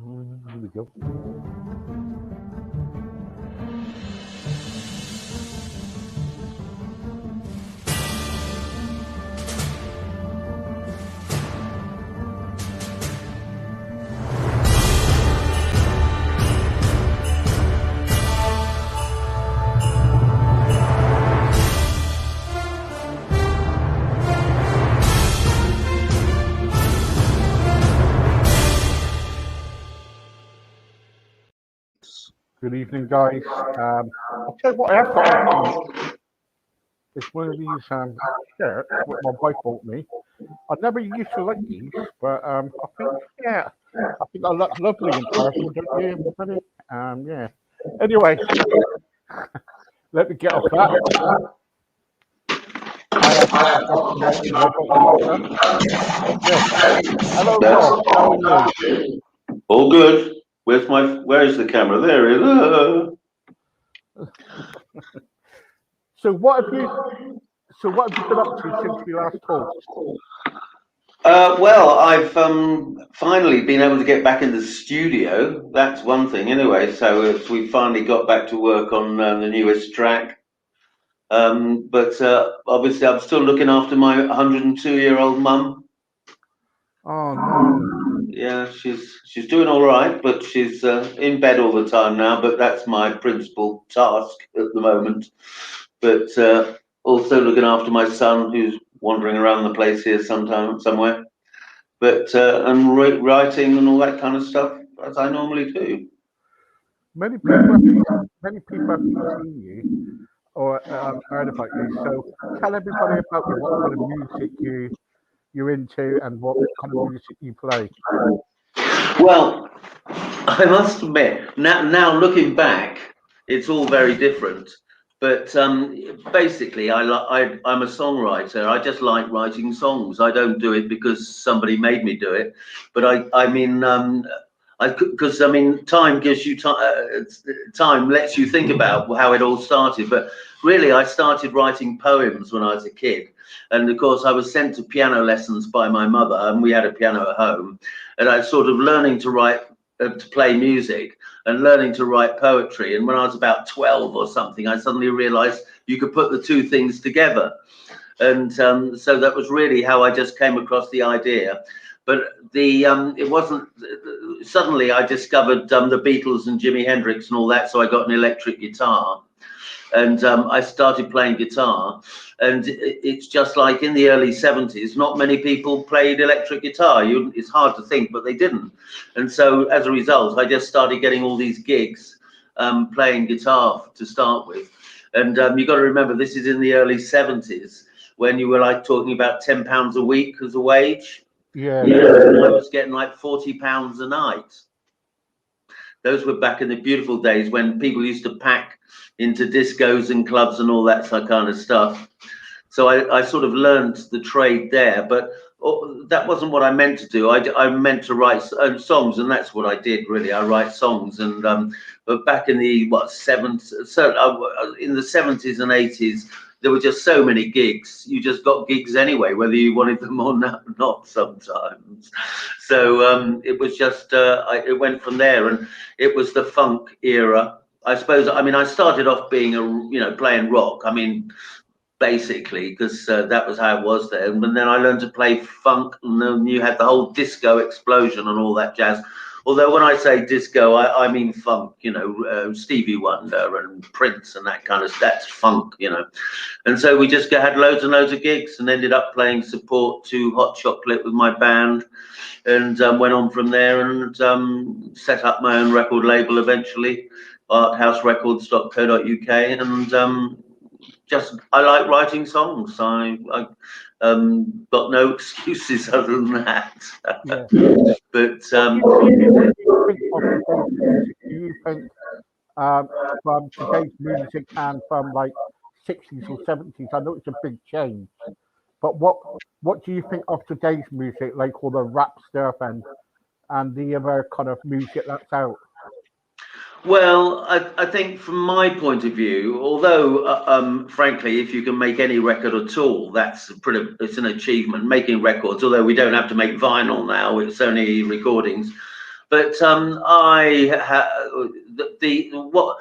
Here we go. Good evening, guys. I'll tell you what I have got. It's one of these shirts what my wife bought me. I never used to like these, but I think yeah, I think I look lovely in person, don't you, everybody? Yeah. Anyway, let me get off that. I have got tonight. My daughter. Yes. Hello, That's Rob. How are you? all good. Where is the camera? There it is. So what have you? So what have you been up to since we last talked? Well, I've finally been able to get back in the studio. That's one thing, anyway. So we finally got back to work on the newest track. But obviously, I'm still looking after my 102-year-old mum. Oh no. Yeah, she's doing all right, but she's in bed all the time now. But that's my principal task at the moment. But also looking after my son, who's wandering around the place here somewhere. But and writing and all that kind of stuff as I normally do. Many people haven't seen you or heard about you. So tell everybody about you. What kind of music you're into and what kind of music you play. Well, I must admit, now looking back, it's all very different. But basically, I'm a songwriter. I just like writing songs. I don't do it because somebody made me do it. But I mean, because I mean, time gives you time. Time lets you think about how it all started. But really, I started writing poems when I was a kid, and of course, I was sent to piano lessons by my mother, and we had a piano at home, and I was sort of learning to write, to play music, and learning to write poetry. And when I was about 12 or something, I suddenly realized you could put the two things together. And so that was really how I just came across the idea. But it wasn't, suddenly I discovered the Beatles and Jimi Hendrix and all that. So I got an electric guitar, and I started playing guitar. And it's just like in the early 70s, not many people played electric guitar. It's hard to think, but they didn't. And so as a result, I just started getting all these gigs playing guitar to start with. And you've got to remember, this is in the early 70s when you were like talking about £10 a week as a wage. Yeah, Yeah, I was getting like £40 a night. Those were back in the beautiful days when people used to pack into discos and clubs and all that kind of stuff. So I sort of learned the trade there, but that wasn't what I meant to do. I meant to write songs, and that's what I did really. I write songs, and but back in the in the 70s and 80s, there were just so many gigs. You just got gigs anyway, whether you wanted them or not sometimes. So it was just it went from there, and it was the funk era. I suppose. I mean, I started off being playing rock. I mean, basically, because that was how it was there. And then I learned to play funk, and then you had the whole disco explosion and all that jazz. Although when I say disco, I mean funk, Stevie Wonder and Prince and that kind of that's funk, And so we just had loads and loads of gigs and ended up playing support to Hot Chocolate with my band, and went on from there and set up my own record label eventually, arthouserecords.co.uk, and just I like writing songs. I got no excuses other than that. yeah. But What do you think of today's music? Do you think from today's music and from like 60s or 70s? I know it's a big change, but what do you think of today's music, like all the rap stuff and the other kind of music that's out? well, I think from my point of view, although frankly, if you can make any record at all, it's an achievement. Making records, although we don't have to make vinyl now, it's only recordings. But what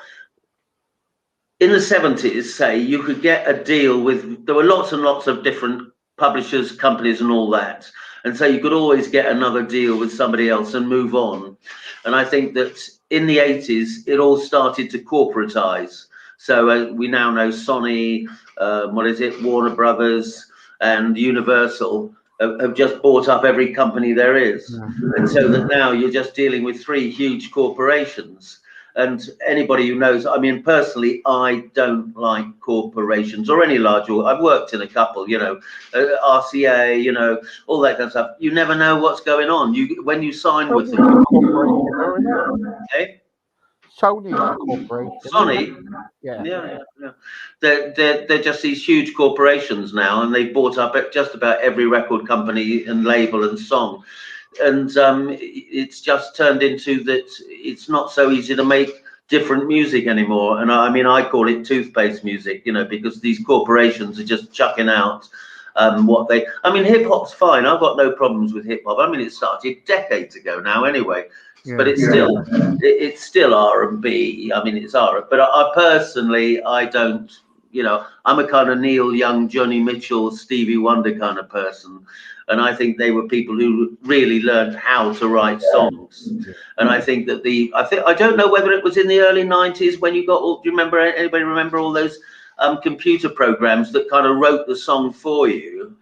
in the 70s, say, you could get a deal with, there were lots and lots of different publishers, companies, and all that. And so you could always get another deal with somebody else and move on. And I think that in the 80s, it all started to corporatize. So we now know Sony, Warner Brothers, and Universal have just bought up every company there is. Yeah. And so that now you're just dealing with three huge corporations. And anybody who knows, I mean, personally, I don't like corporations or any large. I've worked in a couple, RCA, all that kind of stuff. You never know what's going on. When you sign with them, okay? Sony's a corporation. Sony, yeah. They're just these huge corporations now, and they've bought up just about every record company and label and song. And it's just turned into that it's not so easy to make different music anymore. And I mean, I call it toothpaste music, because these corporations are just chucking out I mean, hip hop's fine. I've got no problems with hip hop. I mean, it started decades ago now anyway, but it's still R&B. I mean, it's R. But I personally, I don't, I'm a kind of Neil Young, Joni Mitchell, Stevie Wonder kind of person. And I think they were people who really learned how to write songs. And I think that I don't know whether it was in the early 90s when you got do you remember, anybody remember all those computer programs that kind of wrote the song for you?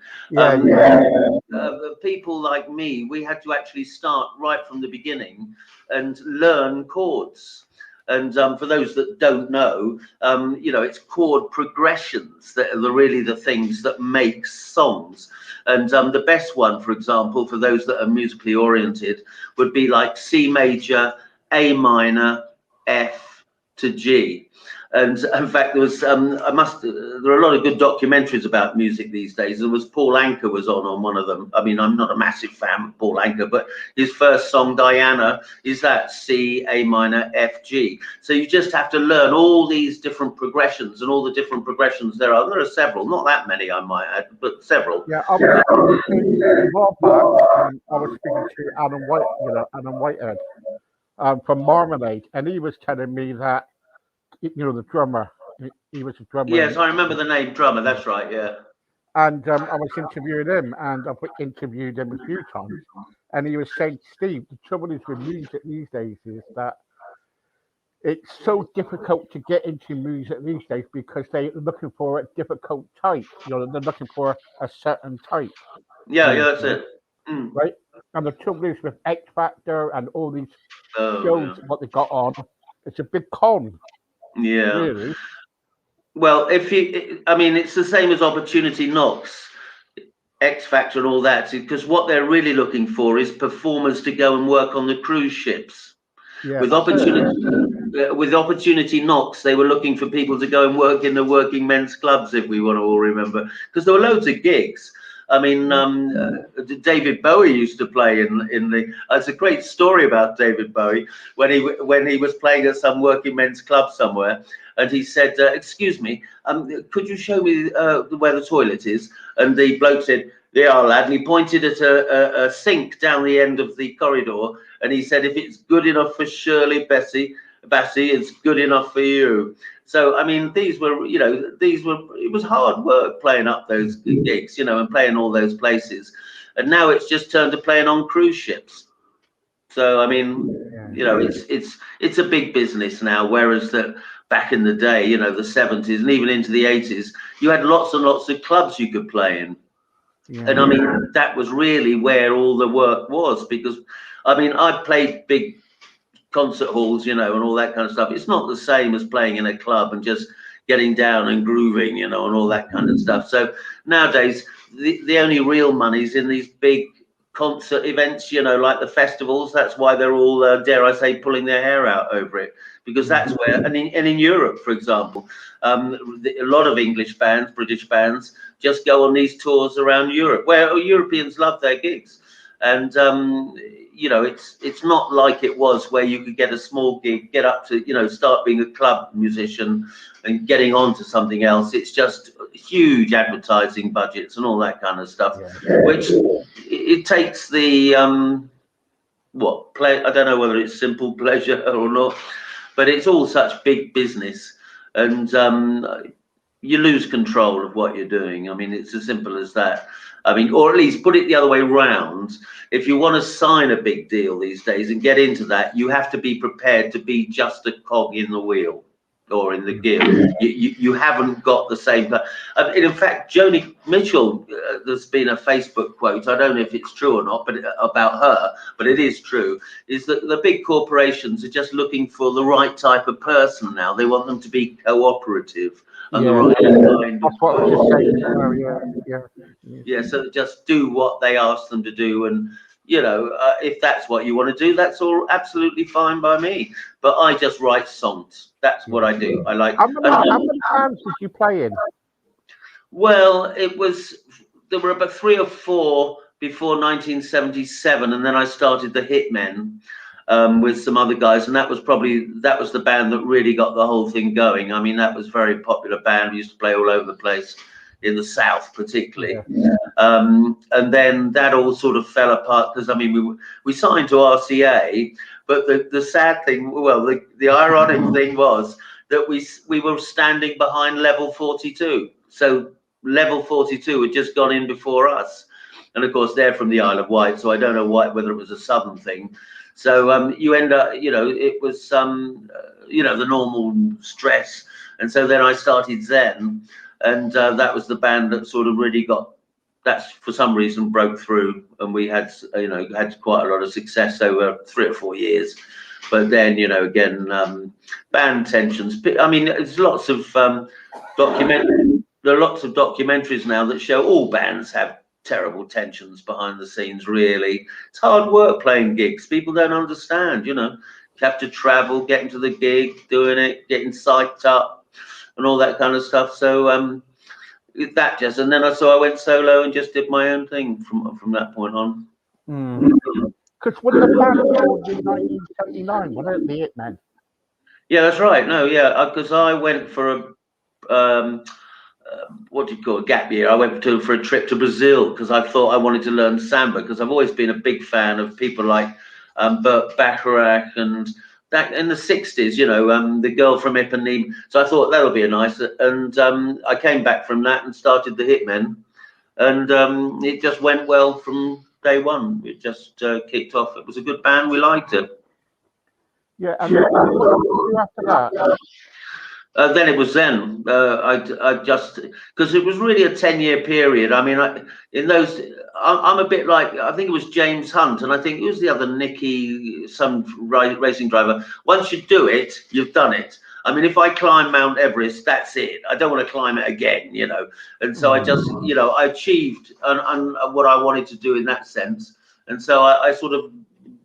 People like me, we had to actually start right from the beginning and learn chords. And for those that don't know, it's chord progressions that are really the things that make songs. And the best one, for example, for those that are musically oriented, would be like C major, A minor, F to G. And in fact, there was there are a lot of good documentaries about music these days. There was Paul Anka was on one of them. I mean, I'm not a massive fan of Paul Anka, but his first song, Diana, is that C, A minor, F, G. So you just have to learn all these different progressions and all the different progressions there are. There are several, not that many, I might add, but several. Yeah, I was speaking to Adam Whitehead from Marmalade, and he was telling me that the drummer. He was a drummer. Yes, I remember the name drummer. That's right. Yeah. And I was interviewing him, and I've interviewed him a few times, and he was saying, Steve, the trouble is with music these days is that it's so difficult to get into music these days because they're looking for a difficult type. They're looking for a certain type. Yeah, that's it. Right? And the trouble is with X Factor and all these shows, what they got on, it's a big con. Yeah. Really. Well, I mean, it's the same as Opportunity Knocks, X Factor and all that, because what they're really looking for is performers to go and work on the cruise ships. Yeah, with Opportunity Knocks, they were looking for people to go and work in the working men's clubs, if we want to all remember, because there were loads of gigs. I mean, David Bowie used to play in the. It's a great story about David Bowie when he was playing at some working men's club somewhere, and he said, "Excuse me, could you show me where the toilet is?" And the bloke said, "Yeah, lad." And he pointed at a sink down the end of the corridor, and he said, "If it's good enough for Shirley Bassey, it's good enough for you." So, I mean, it was hard work playing up those gigs, and playing all those places. And now it's just turned to playing on cruise ships. So, I mean, it's a big business now. Whereas back in the day, the 70s and even into the 80s, you had lots and lots of clubs you could play in. Yeah. And I mean, that was really where all the work was, because, I mean, I played big concert halls, and all that kind of stuff. It's not the same as playing in a club and just getting down and grooving, and all that kind of stuff. So nowadays, the only real money's in these big concert events, like the festivals. That's why they're all, dare I say, pulling their hair out over it, because that's where, and in Europe, for example, a lot of English bands, British bands, just go on these tours around Europe, where Europeans love their gigs. And it's not like it was where you could get a small gig, get up to, start being a club musician and getting on to something else. It's just huge advertising budgets and all that kind of stuff, which it takes the what play. I don't know whether it's simple pleasure or not, but it's all such big business, and you lose control of what you're doing. I mean, it's as simple as that. I mean, or at least put it the other way round. If you want to sign a big deal these days and get into that, you have to be prepared to be just a cog in the wheel or in the gear. You haven't got the same. In fact, Joni Mitchell, there's been a Facebook quote. I don't know if it's true or not, but about her, but it is true. Is that the big corporations are just looking for the right type of person now? They want them to be cooperative and the right kind. That's what I was just saying. Yeah, so just do what they ask them to do, and if that's what you want to do, that's all absolutely fine by me. But I just write songs. That's what I do. I like. How many bands did you play in? Well, there were about 3 or 4 before 1977, and then I started the Hitmen with some other guys, and that was the band that really got the whole thing going. I mean, that was a very popular band. We used to play all over the place in the South, particularly. And then that all sort of fell apart because I mean we signed to RCA, but the sad thing, well, the ironic thing was that we were standing behind Level 42. So Level 42 had just gone in before us, and of course they're from the Isle of Wight, so I don't know whether it was a southern thing. So you end up, it was the normal stress, and so then I started Zen, and that was the band that sort of really that's for some reason broke through, and we had quite a lot of success over 3 or 4 years. But then again, band tensions. I mean, there's lots of there are lots of documentaries now that show all bands have terrible tensions behind the scenes. Really, it's hard work playing gigs. People don't understand. You have to travel, getting to the gig, doing it, getting psyched up, and all that kind of stuff. So and then I went solo and just did my own thing from that point on. Because when the band formed in 1979, wasn't it the Hitmen? Yeah, that's right. No, yeah, because I went for a what do you call it, gap year. I went for a trip to Brazil because I thought I wanted to learn samba, because I've always been a big fan of people like Burt Bacharach, and that in the 60s, the girl from Ipanema. So I thought that'll be a nice, and I came back from that and started the Hitmen, and it just went well from day one. It just kicked off. It was a good band. We liked it. Yeah, and what did you do after that? Then it was Zen. I just, because it was really a 10-year period. I mean, I'm a bit like, I think it was James Hunt, and I think it was the other Nicky, some racing driver. Once you do it, you've done it. I mean, if I climb Mount Everest, that's it. I don't want to climb it again, And so I just, I achieved what I wanted to do in that sense. And so I sort of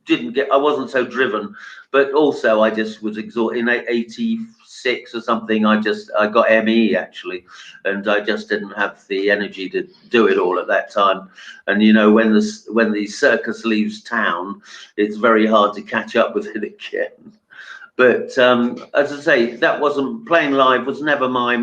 I wasn't so driven, but also I just was exhausted. In 86 or something, I got ME actually, and I just didn't have the energy to do it all at that time. And when the circus leaves town, it's very hard to catch up with it again. But as I say, that wasn't, playing live was never my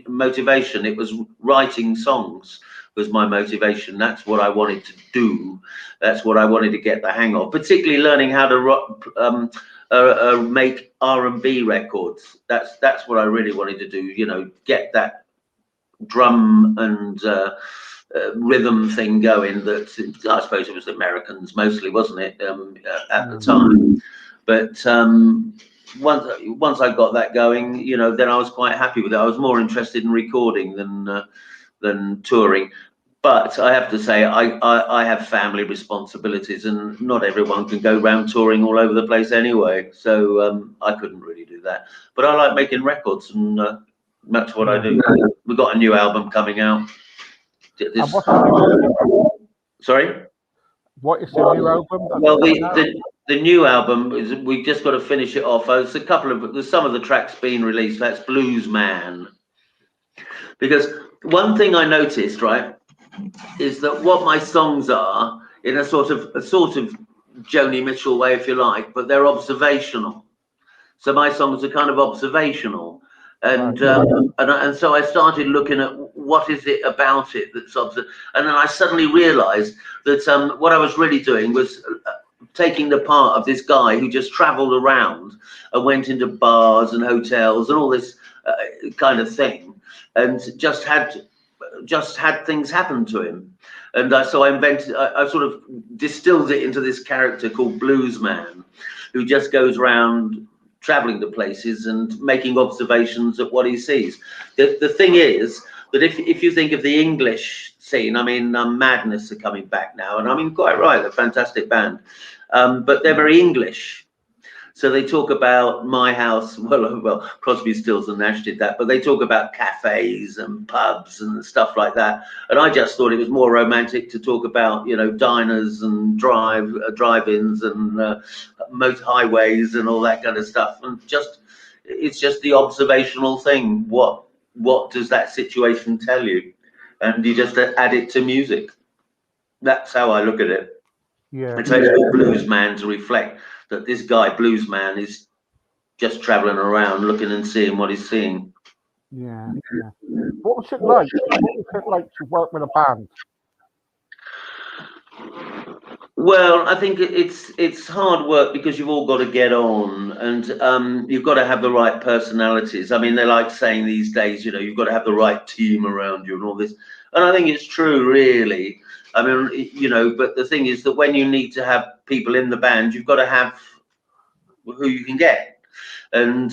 motivation. It was writing songs was my motivation. That's what I wanted to do. That's what I wanted to get the hang of, particularly learning how to make R&B records. That's what I really wanted to do. Get that drum and rhythm thing going. That I suppose it was Americans mostly, wasn't it, at the time? But once I got that going, then I was quite happy with it. I was more interested in recording than touring. But I have to say, I have family responsibilities, and not everyone can go around touring all over the place anyway. So I couldn't really do that. But I like making records, and that's what I do. We've got a new album coming out. Sorry? What is the new album? Well, the new album is, we've just got to finish it off. There's some of the tracks being released. That's Blues Man. Because one thing I noticed, right, is that what my songs are, in a sort of Joni Mitchell way, if you like, but they're observational. So my songs are kind of observational. And so I started looking at what is it about it that's and then I suddenly realized that what I was really doing was taking the part of this guy who just travelled around and went into bars and hotels and all this kind of thing, and just had things happen to him. And so I sort of distilled it into this character called Bluesman, who just goes around traveling to places and making observations of what he sees. The thing is that if you think of the English scene, I mean, Madness are coming back now, and I mean, quite right, they're a fantastic band, but they're very English. So they talk about my house. Well, Crosby, Stills and Nash did that, but they talk about cafes and pubs and stuff like that. And I just thought it was more romantic to talk about, you know, diners and drive-ins and motor highways and all that kind of stuff. And it's just the observational thing. What does that situation tell you? And you just add it to music. That's how I look at it. Yeah. It takes a blues man to reflect that this guy, blues man, is just traveling around looking and seeing what he's seeing. Yeah. What was it like? What was it like to work with a band? Well, I think it's hard work because you've all got to get on, and you've got to have the right personalities. I mean, they like saying these days, you know, you've got to have the right team around you and all this, and I think it's true, really. I mean, you know, but the thing is that when you need to have people in the band, you've got to have who you can get. And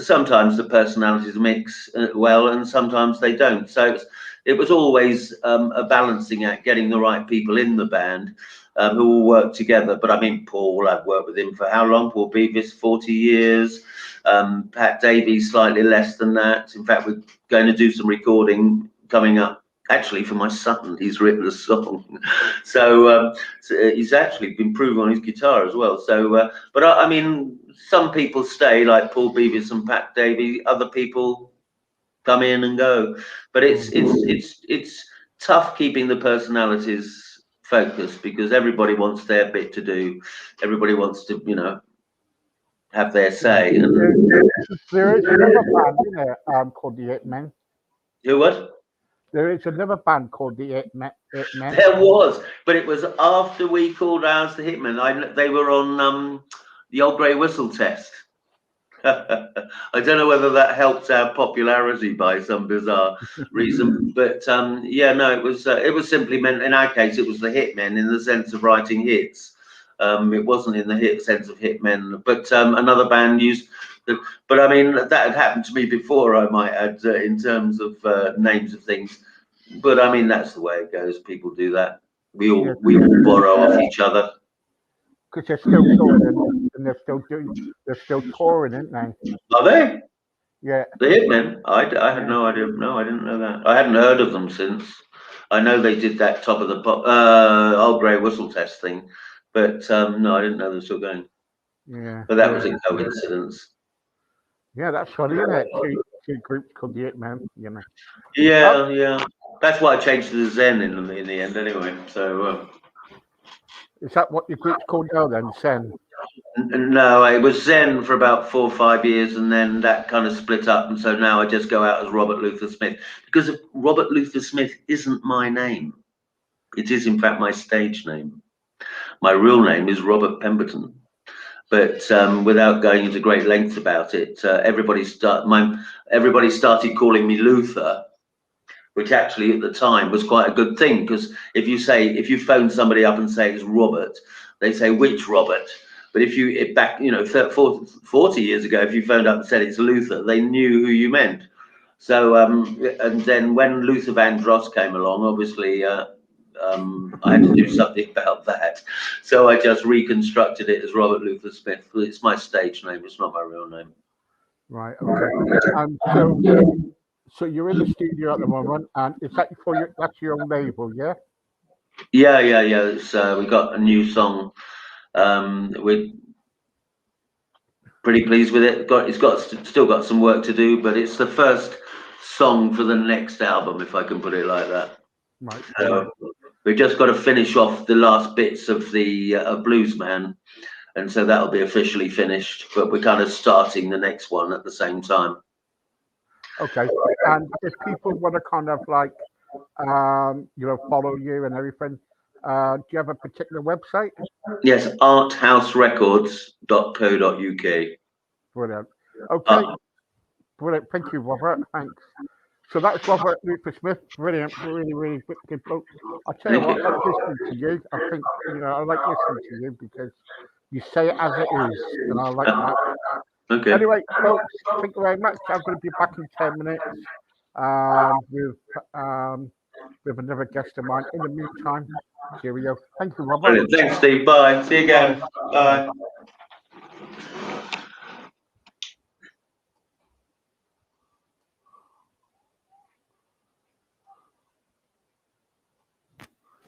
sometimes the personalities mix well, and sometimes they don't. So it was always a balancing act, getting the right people in the band who all work together. But I mean, Paul, I've worked with him for how long? Paul Beavis, 40 years. Pat Davies, slightly less than that. In fact, we're going to do some recording coming up. Actually, for my son, he's written a song, so he's actually been improving on his guitar as well. So, but I mean, some people stay, like Paul Beavis and Pat Davies. Other people come in and go, but it's tough keeping the personalities focused because everybody wants their bit to do. Everybody wants to, you know, have their say. There is another band, isn't there, called the Hitmen. Who what? There is another band called the Hitmen. There was, but it was after we called ours the Hitmen. They were on the Old Grey Whistle test. I don't know whether that helped our popularity by some bizarre reason, but yeah, no, it was simply meant. In our case, it was the Hitmen in the sense of writing hits. It wasn't in the hit sense of hitmen, but another band used. But I mean, that had happened to me before. I might add, in terms of names of things. But I mean, that's the way it goes. People do that. We all borrow off each other. Because they're still touring and they're still touring, aren't they? Are they? Yeah. The Hitmen? I had no idea. No, I didn't know that. I hadn't heard of them since. I know they did that Top of the Pop, Old Grey Whistle test thing, but no, I didn't know they were still going. Yeah. But that was a coincidence. Yeah, that's funny, isn't it? Two groups called the Hitmen, you know. Yeah, yeah. That's why I changed to the Zen in the end, anyway. So. Is that what your group's called now then, Zen? No, it was Zen for about 4 or 5 years, and then that kind of split up, and so now I just go out as Robert Luther Smith because Robert Luther Smith isn't my name. It is, in fact, my stage name. My real name is Robert Pemberton, but without going into great lengths about it, everybody started calling me Luther, which actually at the time was quite a good thing because if you phone somebody up and say it's Robert, they say which Robert. But back, 40 years ago, if you phoned up and said it's Luther, they knew who you meant. So, and then when Luther Vandross came along, obviously, I had to do something about that. So I just reconstructed it as Robert Luther Smith. It's my stage name. It's not my real name. Right. Okay. So you're in the studio at the moment, and is that that's your own label, yeah? Yeah. It's, we got a new song. We're pretty pleased with it. Still got some work to do, but it's the first song for the next album, if I can put it like that. Right. We've just got to finish off the last bits of the Bluesman, and so that'll be officially finished. But we're kind of starting the next one at the same time. Okay. And if people want to kind of like, follow you and everything, Do you have a particular website? Yes, arthouserecords.co.uk. Brilliant. Okay, Uh, brilliant. Thank you, Robert. Thanks. So that's Robert Luther Smith. Brilliant. Really, really good book. I tell you thank what, I like you. listening to you. I think, I like listening to you because you say it as it is, and I like that. Okay. Anyway, folks, thank you very much. I'm going to be back in 10 minutes um, with um, with another guest of mine. In the meantime, cheerio. Thank you, Robert. Brilliant. Thanks, Steve. Bye. See you Bye. again. Bye. Bye.